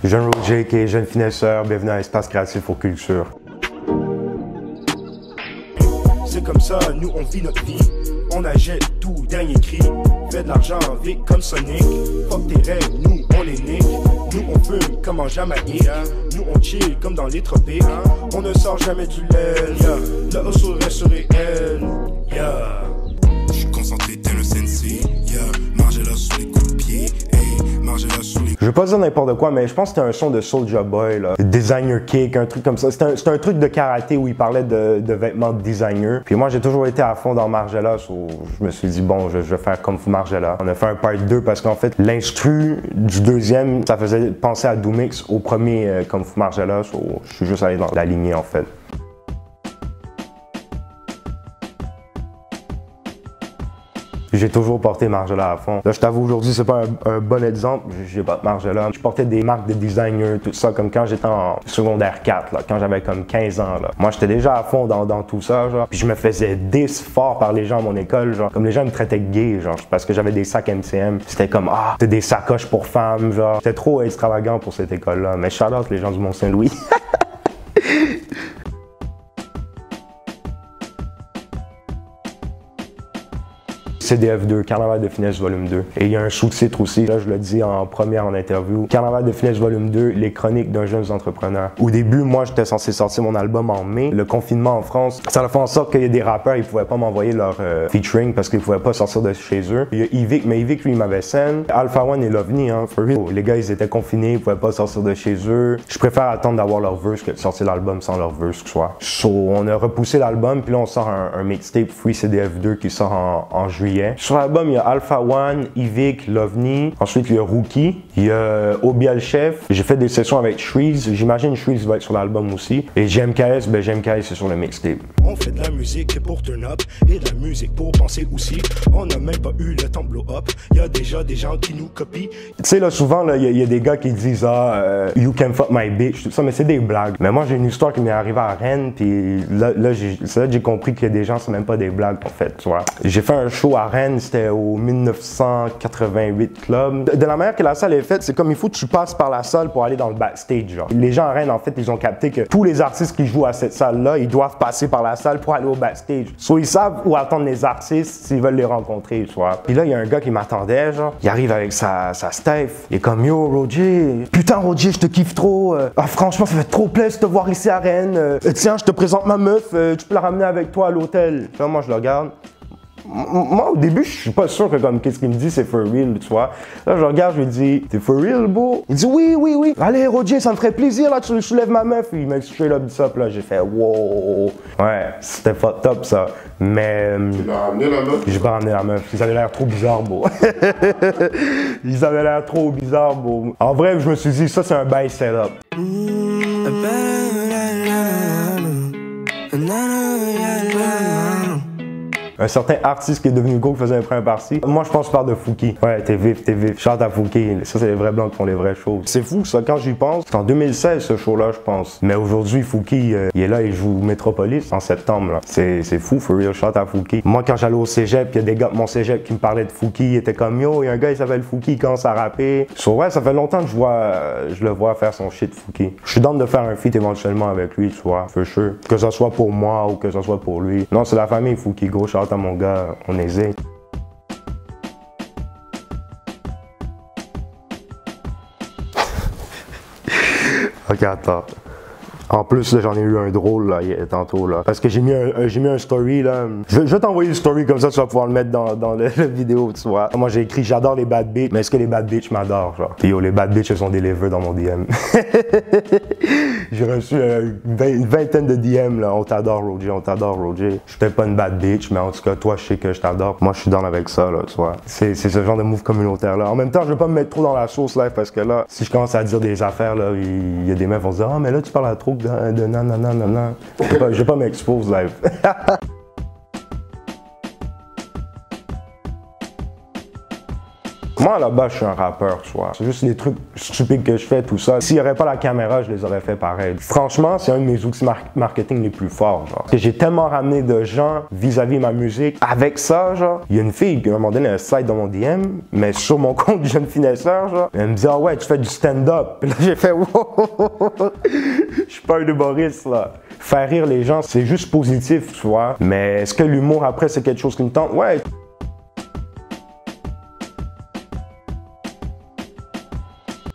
Jeune Roger, qui est jeune finesseur, bienvenue à Espace Créatif aux Cultures. C'est comme ça, nous on vit notre vie. On achète tout, dernier cri. Fait de l'argent vite comme Sonic. Fuck tes rêves, nous on les nique. Nous on fume comme en Jamaïque. Nous on chill comme dans les tropiques. On ne sort jamais du lait. Le hustle reste réel. Je suis concentré tel un sensei. Margella sur les coups de pied. Margella sur les... Je vais pas dire n'importe quoi, mais je pense que c'était un son de Soulja Boy, là. Designer Kick, un truc comme ça. C'était un truc de karaté où il parlait de vêtements de designer. Puis moi, j'ai toujours été à fond dans Margella, je me suis dit, bon, je vais faire Kung Fu Margella. On a fait un part 2 parce qu'en fait, l'instru du deuxième, ça faisait penser à Doomix au premier Kung Fu Margella. Je suis juste allé dans la lignée, en fait. J'ai toujours porté Margella à fond. Là, je t'avoue, aujourd'hui, c'est pas un bon exemple. J'ai pas de Margella. Je portais des marques de designer, tout ça, comme quand j'étais en secondaire 4, là, quand j'avais comme 15 ans. Là. Moi, j'étais déjà à fond dans tout ça, genre. Puis je me faisais diss fort par les gens à mon école, genre. Comme les gens me traitaient de gay, genre, parce que j'avais des sacs MCM. C'était comme, ah, t'as des sacoches pour femmes, genre. C'était trop extravagant pour cette école-là. Mais shout out les gens du Mont-Saint-Louis. CDF 2, Carnaval de finesse volume 2. Et il y a un sous-titre aussi, là je le dis en première en interview. Carnaval de finesse volume 2, les chroniques d'un jeune entrepreneur. Au début, moi j'étais censé sortir mon album en mai. Le confinement en France, ça a fait en sorte qu'il y a des rappeurs, ils pouvaient pas m'envoyer leur featuring parce qu'ils pouvaient pas sortir de chez eux. Il y a Yvick, mais Yvick lui il m'avait send. Alpha One et Lovni, hein, for real. Les gars ils étaient confinés, ils pouvaient pas sortir de chez eux. Je préfère attendre d'avoir leur verse que de sortir l'album sans leur verse, quoi. So, on a repoussé l'album, puis là on sort un mixtape Free CDF 2 qui sort en juillet. Sur l'album, il y a Alpha One, Yvick, Lovni. Ensuite, il y a Rookie. Il y a Obiel Chef. J'ai fait des sessions avec Shreeze. J'imagine Shreeze va être sur l'album aussi. Et GMKS, ben GMKS, c'est sur le mixtape. On fait de la musique pour turn up et de la musique pour penser aussi. On n'a même pas eu le temps de blow up. Il y a déjà des gens qui nous copient. Tu sais, là, souvent, il y a des gars qui disent you can fuck my bitch, tout ça, mais c'est des blagues. Mais moi, j'ai une histoire qui m'est arrivée à Rennes, puis là j'ai compris qu'il y a des gens, c'est même pas des blagues, en fait, tu vois. J'ai fait un show à Rennes, c'était au 1988 Club. De la manière que la salle est faite, c'est comme il faut que tu passes par la salle pour aller dans le backstage, genre. Les gens à Rennes, en fait, ils ont capté que tous les artistes qui jouent à cette salle-là, ils doivent passer par la salle pour aller au backstage. So, ils savent où attendre les artistes s'ils veulent les rencontrer, tu vois. Puis là, il y a un gars qui m'attendait, genre. Il arrive avec sa Steph. Il est comme, yo, Roger. Putain, Roger, je te kiffe trop. Ah, franchement, ça fait trop plaisir de te voir ici à Rennes. Tiens, je te présente ma meuf. Tu peux la ramener avec toi à l'hôtel. Là, moi, je le regarde. Moi, au début, je suis pas sûr que comme qu'est-ce qu'il me dit, c'est for real, tu vois. Là, je regarde, je lui dis, t'es for real, beau? Il dit, oui, oui, oui. Allez, Roger, ça me ferait plaisir, là, tu soulèves ma meuf. Il m'a straight up dit ça, puis là, j'ai fait, wow. Ouais, c'était fucked up, ça. Mais. Tu l'as ramené la meuf? J'ai pas ramené la meuf. Ils avaient l'air trop bizarres, beau. Ils avaient l'air trop bizarres, beau. En vrai, je me suis dit, ça, c'est un bail setup. Un certain artiste qui est devenu gros qui faisait un première partie. Moi, je pense que je parle de Fouki. Ouais, t'es vif, t'es vif. Chante à Fouki. Ça, c'est les vrais blancs qui font les vraies choses. C'est fou, ça, quand j'y pense. C'est en 2016, ce show-là, je pense. Mais aujourd'hui, Fouki, il est là, il joue Metropolis en septembre, là. C'est fou, for real, chante à Fouki. Moi, quand j'allais au cégep, il y a des gars de mon cégep qui me parlaient de Fouki. Ils étaient comme, yo, il y a un gars, il s'appelle Fouki, il commence à rapper. So, ouais, ça fait longtemps que je le vois faire son shit, Fouki. Je suis dans de faire un feat éventuellement avec lui, tu vois, for sure. Que ça soit pour moi ou que ça soit pour lui. Non, c'est la famille Fouki, gros, chante à mon gars, on hésite. Ok, attends. En plus, j'en ai eu un drôle là, tantôt là. Parce que j'ai mis un story là. Je vais t'envoyer le story comme ça, tu vas pouvoir le mettre dans la vidéo, tu vois. Moi j'ai écrit j'adore les bad bitches, mais est-ce que les bad bitches m'adorent, genre? Puis yo, les bad bitches sont deliver dans mon DM. J'ai reçu une vingtaine de DM là. On t'adore, Roger, on t'adore, Roger. Je suis peut-être pas une bad bitch, mais en tout cas, toi, je sais que je t'adore. Moi, je suis down avec ça, là, tu vois. C'est ce genre de move communautaire là. En même temps, je vais pas me mettre trop dans la sauce live parce que là, si je commence à dire des affaires là, il y a des meufs qui vont se dire, ah, mais là, tu parles à trop de nanana. Je vais pas m'expose live. Moi, là-bas, je suis un rappeur, tu vois. C'est juste les trucs stupides que je fais, tout ça. S'il n'y aurait pas la caméra, je les aurais fait pareil. Franchement, c'est un de mes outils marketing les plus forts, genre. Parce que j'ai tellement ramené de gens vis-à-vis ma musique. Avec ça, genre, il y a une fille qui, à un moment donné, elle slide dans mon DM, mais sur mon compte Jeune Finesseur, genre, elle me dit, ah ouais, tu fais du stand-up. Puis là, j'ai fait, wow, je suis pas un humoriste, là. Faire rire les gens, c'est juste positif, tu vois. Mais est-ce que l'humour, après, c'est quelque chose qui me tente? Ouais.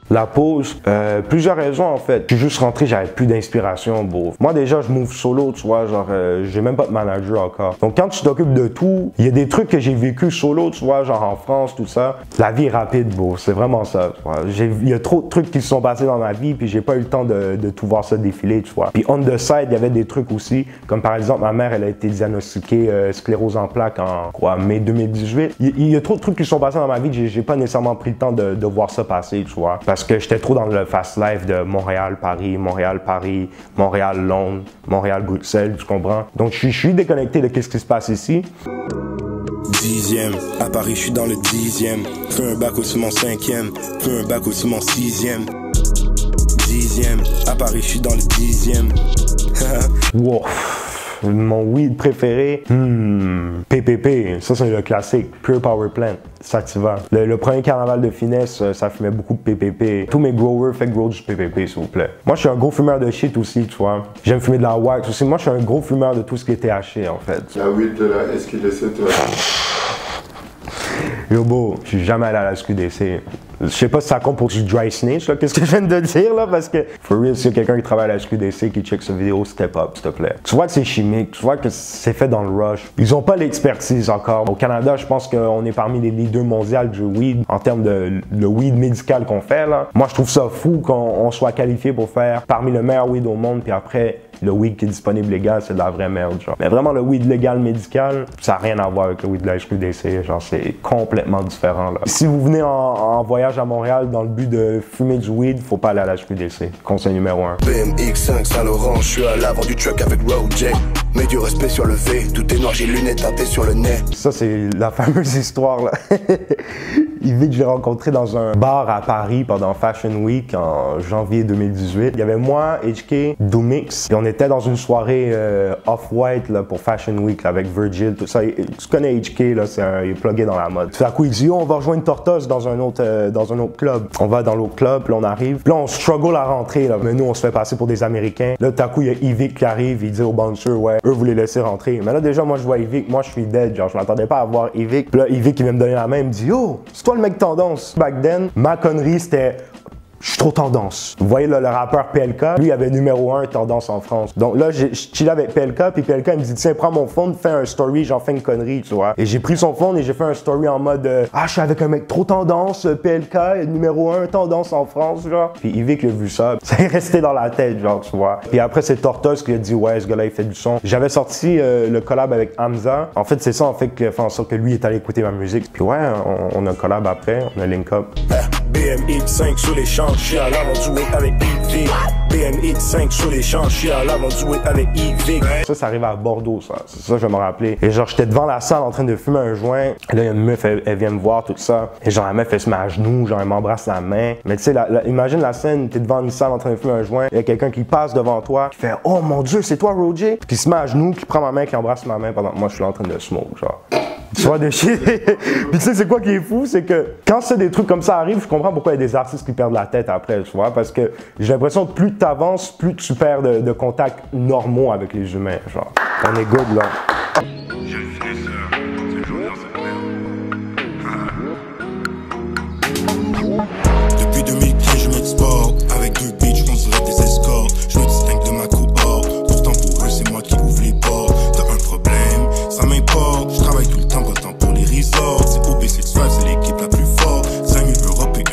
La pause, plusieurs raisons en fait. Je suis juste rentré, j'avais plus d'inspiration, bro. Moi déjà, je move solo, tu vois, genre, j'ai même pas de manager encore. Donc quand tu t'occupes de tout, il y a des trucs que j'ai vécu solo, tu vois, genre en France, tout ça. La vie est rapide, bro, c'est vraiment ça, tu vois. Il y a trop de trucs qui se sont passés dans ma vie, puis j'ai pas eu le temps de tout voir ça défiler, tu vois. Puis on the side, il y avait des trucs aussi, comme par exemple, ma mère, elle a été diagnostiquée sclérose en plaques en, quoi, mai 2018. Il y a trop de trucs qui se sont passés dans ma vie que j'ai pas nécessairement pris le temps de voir ça passer, tu vois. Parce que j'étais trop dans le fast life de Montréal-Paris, Montréal-Paris, Montréal-Londres, Montréal-Bruxelles, tu comprends? Donc je suis déconnecté de ce qui se passe ici. 10e, à Paris je suis dans le 10e. Fais un bac au-dessus mon 5e, fais un bac au-dessus mon 6e. 10e, à Paris je suis dans le 10e. Wow. Mon weed préféré, PPP, ça c'est le classique, Pure Power Plant, Sativa. Le premier carnaval de finesse, ça fumait beaucoup de PPP. Tous mes growers font grow du PPP, s'il vous plaît. Moi, je suis un gros fumeur de shit aussi, tu vois. J'aime fumer de la wax aussi. Moi, je suis un gros fumeur de tout ce qui est THC, en fait. La weed de la SQDC, toi. Yo, beau, je suis jamais allé à la SQDC. Je sais pas si ça compte pour du dry snitch, là, qu'est-ce que je viens de dire, là, parce que, for real, s'il y a quelqu'un qui travaille à la SQDC qui check cette vidéo, step up, s'il te plaît. Tu vois que c'est chimique, tu vois que c'est fait dans le rush. Ils ont pas l'expertise encore. Au Canada, je pense qu'on est parmi les leaders mondiaux du weed, en termes de le weed médical qu'on fait, là. Moi, je trouve ça fou qu'on soit qualifié pour faire parmi le meilleur weed au monde, puis après, le weed qui est disponible légal, c'est de la vraie merde, genre. Mais vraiment, le weed légal médical, ça n'a rien à voir avec le weed de la SQDC, genre, c'est complètement différent, là. Si vous venez en voyage à Montréal dans le but de fumer du weed, faut pas aller à la SQDC. Conseil numéro 1. BMX5 Saint-Laurent, je suis à l'avant du truck avec Road J. Mets du respect sur le V, tout est noir, j'ai lunettes teintées sur le nez. Ça, c'est la fameuse histoire, là. Yvick, je l'ai rencontré dans un bar à Paris pendant Fashion Week en janvier 2018. Il y avait moi, HK, Doomix, et on était dans une soirée off-white là, pour Fashion Week là, avec Virgil, tout ça. Tu connais HK, là, il est plugué dans la mode. Tout à coup, il dit, oh, on va rejoindre Tortoise dans un autre club. On va dans l'autre club, puis là, on arrive. Puis là, on struggle à rentrer, là. Mais nous, on se fait passer pour des Américains. Là, tout à coup, il y a Yvick qui arrive, il dit au bouncer, ouais, eux, vous les laissez rentrer. Mais là, déjà, moi, je vois Yvick, moi, je suis dead, genre, je m'attendais pas à voir Yvick. Puis là, Yvick, il vient me donner la main, il me dit, oh, c'est toi le mec tendance. Back then, ma connerie, c'était je suis trop tendance. Vous voyez là, le rappeur PLK, lui il avait numéro 1 tendance en France. Donc là, je chillais avec PLK, puis PLK il me dit tiens, prends mon phone, fais un story, j'en fais une connerie, tu vois. Et j'ai pris son phone et j'ai fait un story en mode ah, je suis avec un mec trop tendance, PLK, numéro 1 tendance en France, genre. Puis Yvick il a vu ça, ça est resté dans la tête, genre, tu vois. Puis après, c'est Tortoise qui a dit ouais, ce gars-là il fait du son. J'avais sorti le collab avec Hamza. En fait, c'est ça en fait qui fait en sorte que lui est allé écouter ma musique. Puis ouais, on a collab après, on a link up. BMX5 sur les champs, je suis à l'avant du whip avec Yvick. BMX5 sur les champs, je suis à l'avant du whip avec Yvick. Ça arrive à Bordeaux, ça. C'est ça, je vais me rappeler. Et genre, j'étais devant la salle en train de fumer un joint. Et là, il y a une meuf, elle vient me voir, tout ça. Et genre, la meuf, elle se met à genoux, genre, elle m'embrasse la main. Mais tu sais, imagine la scène, t'es devant une salle en train de fumer un joint. Il y a quelqu'un qui passe devant toi, qui fait oh mon Dieu, c'est toi, Roger? Qui se met à genoux, qui prend ma main, qui embrasse ma main pendant que moi, je suis là en train de smoke, genre. Tu vois, de shit. Puis tu sais, c'est quoi qui est fou? C'est que quand c'est des trucs comme ça arrivent, je comprends pourquoi il y a des artistes qui perdent la tête après, tu vois. Parce que j'ai l'impression que plus tu avances, plus tu perds de contacts normaux avec les humains, genre. On est good, là.